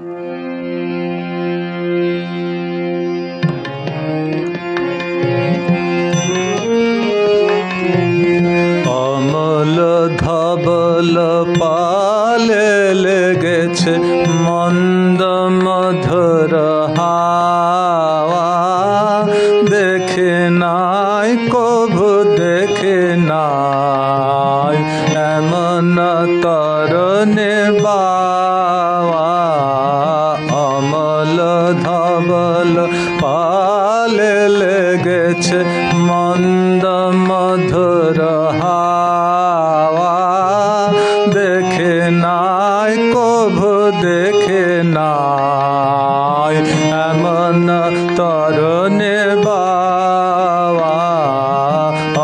অমল ধবল পালে লেগেছে মন্দ মধুর হাওয়া, দেখে নাই কভু দেখে নাই এমন তরণে বাওয়া। অমল ধবল পালে লেগেছে মন্দ মধুর হাওয়া, দেখে নাই কভু দেখে নাই এমন তরণে বাওয়া।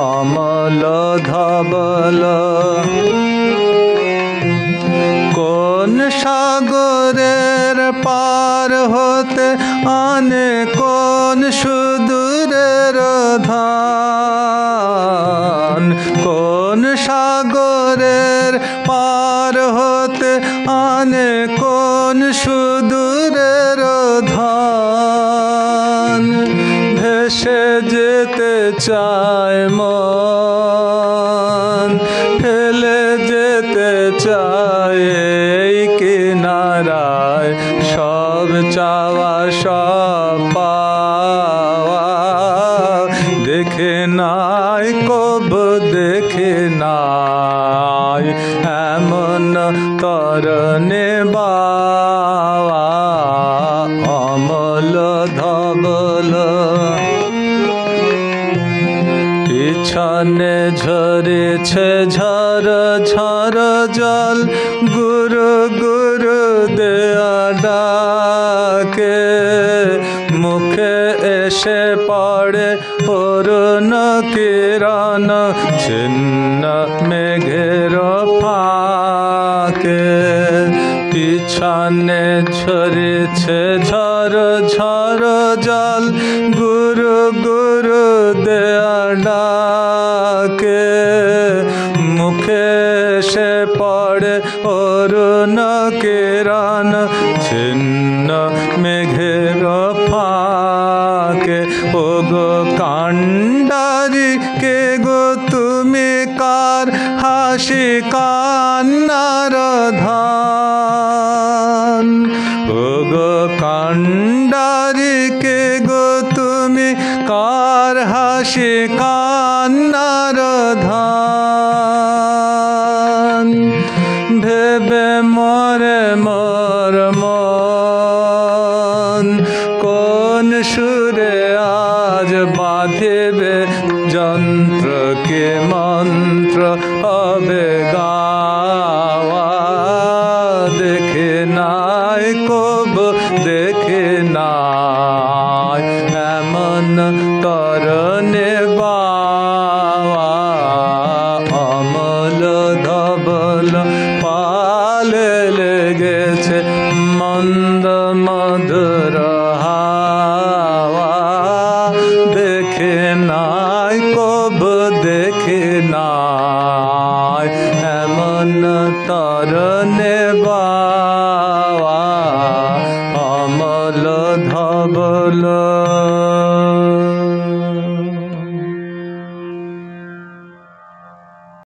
অমল ধবল কোন সাগরের পার হতে আনে কোন সুদূরের ধান, কোন সাগরের পার হতে আনে কোন সুদূরের ধান। ভেসে যেতে চায় মন, ফেলে যেতে চায় এই কিনারায় সব চাওয়া সব পাওয়া, দেখে নাই কভু দেখে নাই এমন তরণে বাওয়া। অমল ধবল পিছনে ঝরেছে ঝর ঝর জল, গুরু গুরু দেয়া ডাকে, মুখে এসে পড়ে অরুণ কিরণ ছিন্ন মেঘের ফাঁকে। পিছনে ঝরেছে ঝর ঝর জল, গুরু গুরু দেয়া ডাকে, মুখে সে পড়ে অরুণ কিরণ ছিন্ন মেঘের ফাঁকে। ও গো কান্ডারি কে গো তুমি কার হাসি কান্নার ধান, ও গো কান্ডারি কে গো তুমি কার হাসি কান্নার ধান। ভেবে মরে মোর মন কোন সুরে আজ বাঁধিবে যন্ত্রকে মন্ত্র হবে গাওয়া, দেখে নাই কভু দেখে নাই এমন তরণে বাওয়া। অমল ধবল পালে লেগেছে মন্দ মধুর হাওয়া, দেখে নাই কভু দেখে নাই এমন তরণে বাওয়া।